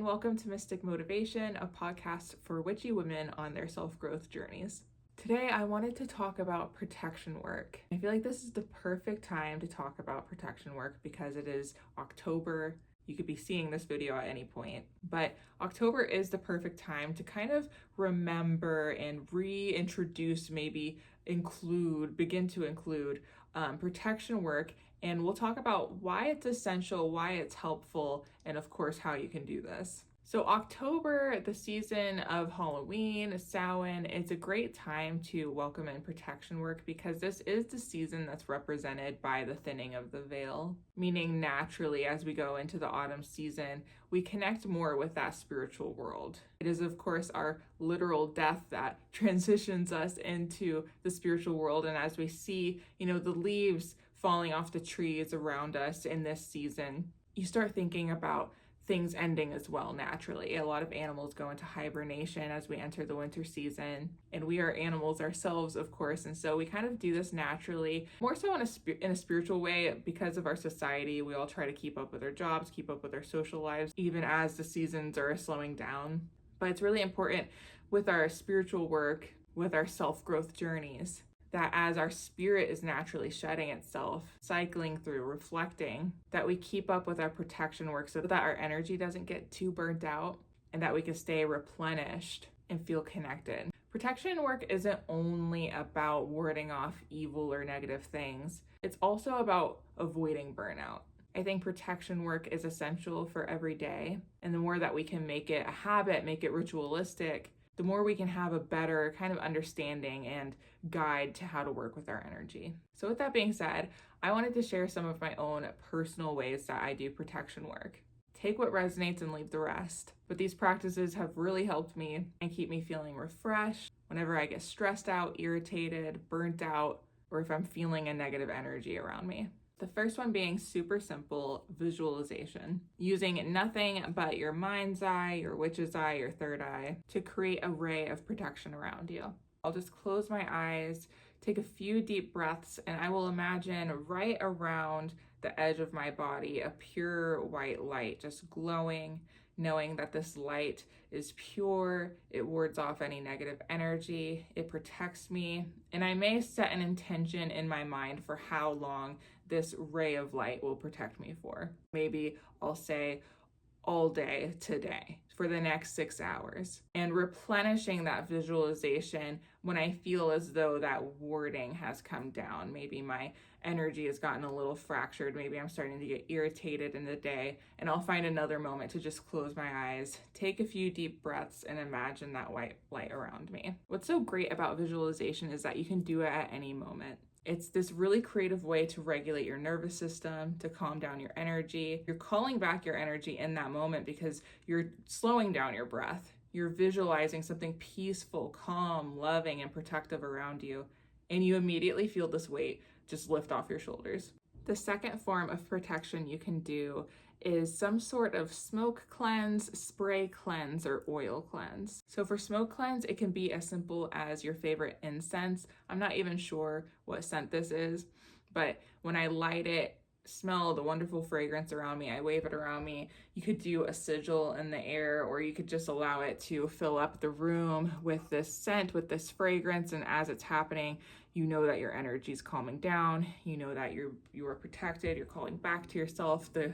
and welcome to Mystic Motivation, a podcast for witchy women on their self-growth journeys. Today, I wanted to talk about protection work. I feel like this is the perfect time to talk about protection work because it is October. You could be seeing this video at any point, but October is the perfect time to kind of remember and reintroduce, begin to include protection work. And we'll talk about why it's essential, why it's helpful, and of course, how you can do this. So October, the season of Halloween, Samhain, it's a great time to welcome in protection work because this is the season that's represented by the thinning of the veil, meaning naturally as we go into the autumn season, we connect more with that spiritual world. It is, of course, our literal death that transitions us into the spiritual world. And as we see, the leaves falling off the trees around us in this season, you start thinking about things ending as well naturally. A lot of animals go into hibernation as we enter the winter season, and we are animals ourselves, of course, and so we kind of do this naturally, more so in a spiritual way because of our society. We all try to keep up with our jobs, keep up with our social lives, even as the seasons are slowing down. But it's really important with our spiritual work, with our self-growth journeys, that as our spirit is naturally shedding itself, cycling through, reflecting, that we keep up with our protection work so that our energy doesn't get too burnt out and that we can stay replenished and feel connected. Protection work isn't only about warding off evil or negative things. It's also about avoiding burnout. I think protection work is essential for every day. And the more that we can make it a habit, make it ritualistic, the more we can have a better kind of understanding and guide to how to work with our energy. So with that being said, I wanted to share some of my own personal ways that I do protection work. Take what resonates and leave the rest. But these practices have really helped me and keep me feeling refreshed whenever I get stressed out, irritated, burnt out, or if I'm feeling a negative energy around me. The first one being super simple, visualization. Using nothing but your mind's eye, your witch's eye, your third eye to create a ray of protection around you. I'll just close my eyes, take a few deep breaths, and I will imagine right around the edge of my body a pure white light just glowing, knowing that this light is pure, it wards off any negative energy, it protects me, and I may set an intention in my mind for how long this ray of light will protect me for. Maybe I'll say all day today for the next 6 hours, and replenishing that visualization when I feel as though that warding has come down. Maybe my energy has gotten a little fractured. Maybe I'm starting to get irritated in the day, and I'll find another moment to just close my eyes, take a few deep breaths, and imagine that white light around me. What's so great about visualization is that you can do it at any moment. It's this really creative way to regulate your nervous system, to calm down your energy. You're calling back your energy in that moment because you're slowing down your breath. You're visualizing something peaceful, calm, loving, and protective around you, and you immediately feel this weight just lift off your shoulders. The second form of protection you can do is some sort of smoke cleanse, spray cleanse, or oil cleanse. So for smoke cleanse, it can be as simple as your favorite incense. I'm not even sure what scent this is, but when I light it, smell the wonderful fragrance around me, I wave it around me. You could do a sigil in the air, or you could just allow it to fill up the room with this scent, with this fragrance, and as it's happening, you know that your energy is calming down, you know that you are protected, you're calling back to yourself, the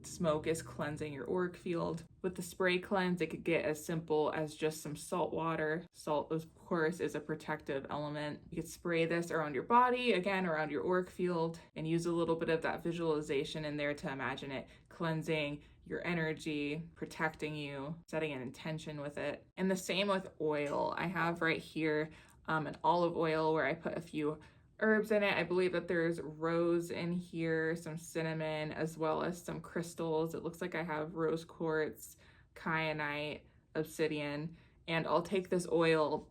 smoke is cleansing your auric field. With the spray cleanse, it could get as simple as just some salt water. Salt, of course, is a protective element. You could spray this around your body, again, around your auric field, and use a little bit of that visualization in there to imagine it cleansing your energy, protecting you, setting an intention with it. And the same with oil. I have right here an olive oil where I put a few herbs in it. I believe that there's rose in here, some cinnamon, as well as some crystals. It looks like I have rose quartz, kyanite, obsidian, and I'll take this oil,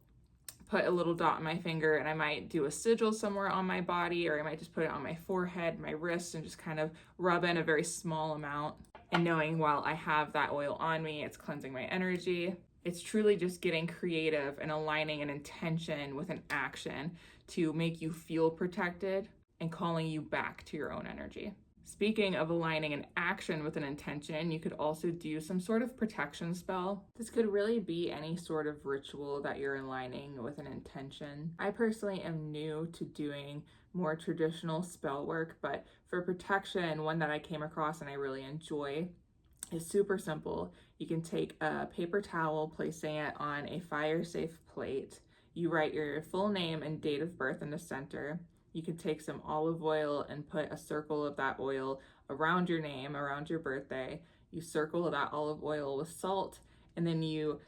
put a little dot on my finger, and I might do a sigil somewhere on my body, or I might just put it on my forehead, my wrist, and just kind of rub in a very small amount. And knowing while I have that oil on me, it's cleansing my energy. It's truly just getting creative and aligning an intention with an action to make you feel protected and calling you back to your own energy. Speaking of aligning an action with an intention, you could also do some sort of protection spell. This could really be any sort of ritual that you're aligning with an intention. I personally am new to doing more traditional spell work, but for protection, one that I came across and I really enjoy is super simple. You can take a paper towel, placing it on a fire-safe plate. You write your full name and date of birth in the center. You can take some olive oil and put a circle of that oil around your name, around your birthday. You circle that olive oil with salt, and then you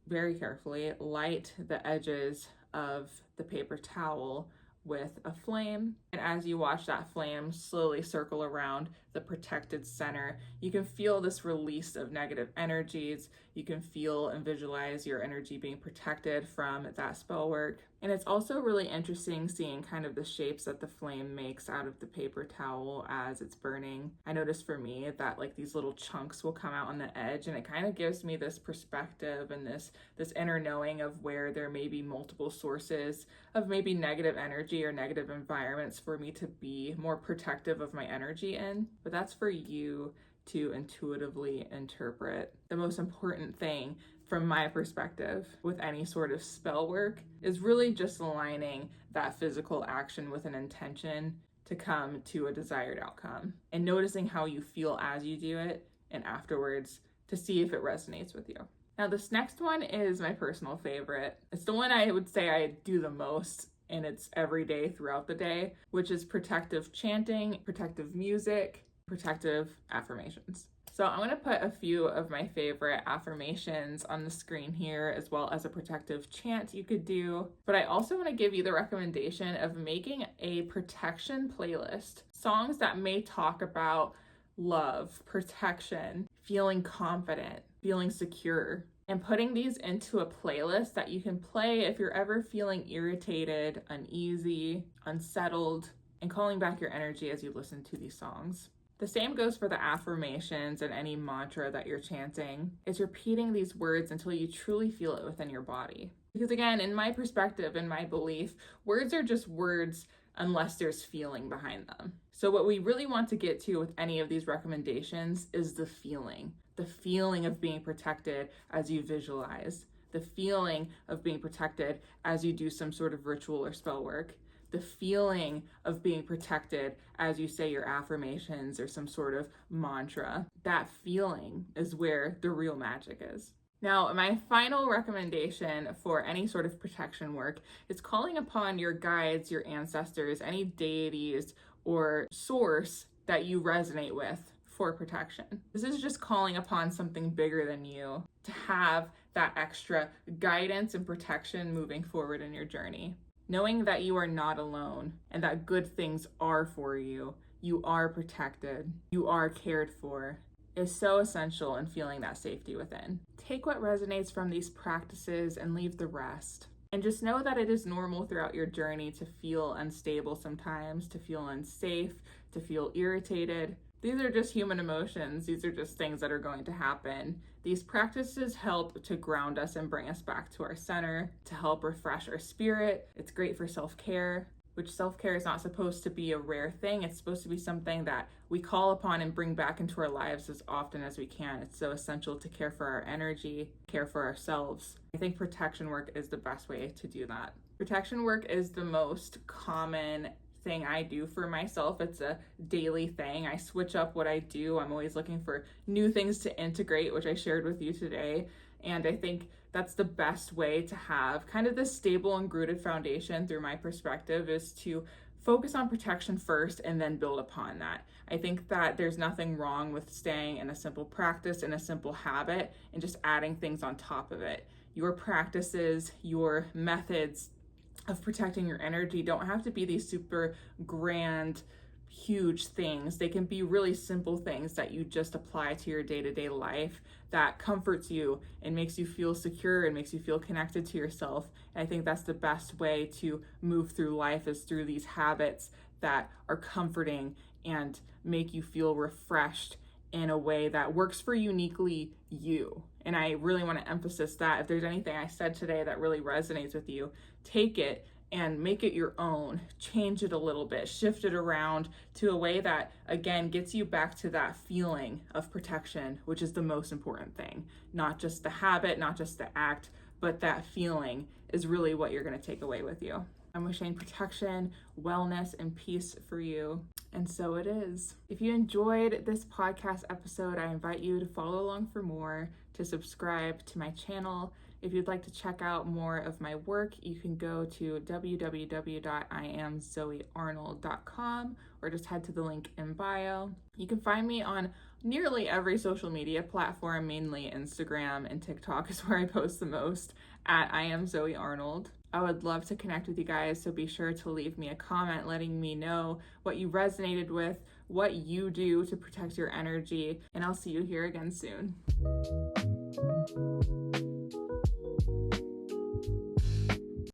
very carefully light the edges of the paper towel with a flame. And as you watch that flame slowly circle around the protected center, you can feel this release of negative energies. You can feel and visualize your energy being protected from that spell work. And it's also really interesting seeing kind of the shapes that the flame makes out of the paper towel as it's burning. I noticed for me that like these little chunks will come out on the edge, and it kind of gives me this perspective and this inner knowing of where there may be multiple sources of maybe negative energy or negative environments for me to be more protective of my energy in. But that's for you to intuitively interpret. The most important thing from my perspective with any sort of spell work is really just aligning that physical action with an intention to come to a desired outcome, and noticing how you feel as you do it and afterwards to see if it resonates with you. Now, this next one is my personal favorite. It's the one I would say I do the most, and it's every day throughout the day, which is protective chanting, protective music, protective affirmations. So I'm going to put a few of my favorite affirmations on the screen here, as well as a protective chant you could do. But I also want to give you the recommendation of making a protection playlist. Songs that may talk about love, protection, feeling confident, feeling secure, and putting these into a playlist that you can play if you're ever feeling irritated, uneasy, unsettled, and calling back your energy as you listen to these songs. The same goes for the affirmations and any mantra that you're chanting. It's repeating these words until you truly feel it within your body. Because again, in my perspective, in my belief, words are just words unless there's feeling behind them. So what we really want to get to with any of these recommendations is the feeling of being protected as you visualize, the feeling of being protected as you do some sort of ritual or spell work, the feeling of being protected as you say your affirmations or some sort of mantra. That feeling is where the real magic is. Now, my final recommendation for any sort of protection work is calling upon your guides, your ancestors, any deities or source that you resonate with for protection. This is just calling upon something bigger than you to have that extra guidance and protection moving forward in your journey. Knowing that you are not alone and that good things are for you, you are protected, you are cared for, is so essential in feeling that safety within. Take what resonates from these practices and leave the rest. And just know that it is normal throughout your journey to feel unstable sometimes, to feel unsafe, to feel irritated. These are just human emotions. These are just things that are going to happen. These practices help to ground us and bring us back to our center, to help refresh our spirit. It's great for self-care, which self-care is not supposed to be a rare thing. It's supposed to be something that we call upon and bring back into our lives as often as we can. It's so essential to care for our energy, care for ourselves. I think protection work is the best way to do that. Protection work is the most common thing I do for myself. It's a daily thing. I switch up what I do. I'm always looking for new things to integrate, which I shared with you today. And I think that's the best way to have kind of this stable and rooted foundation through my perspective, is to focus on protection first and then build upon that. I think that there's nothing wrong with staying in a simple practice and a simple habit and just adding things on top of it. Your practices, your methods of protecting your energy don't have to be these super grand, huge things. They can be really simple things that you just apply to your day-to-day life that comforts you and makes you feel secure and makes you feel connected to yourself. And I think that's the best way to move through life, is through these habits that are comforting and make you feel refreshed in a way that works for uniquely you. And I really want to emphasize that if there's anything I said today that really resonates with you, take it and make it your own. Change it a little bit, shift it around to a way that, again, gets you back to that feeling of protection, which is the most important thing. Not just the habit, not just the act, but that feeling is really what you're going to take away with you. I'm wishing protection, wellness, and peace for you. And so it is. If you enjoyed this podcast episode, I invite you to follow along for more, to subscribe to my channel. If you'd like to check out more of my work, you can go to www.iamzoearnold.com or just head to the link in bio. You can find me on nearly every social media platform, mainly Instagram and TikTok is where I post the most, at @IamZoeArnold. I would love to connect with you guys, so be sure to leave me a comment letting me know what you resonated with, what you do to protect your energy, and I'll see you here again soon.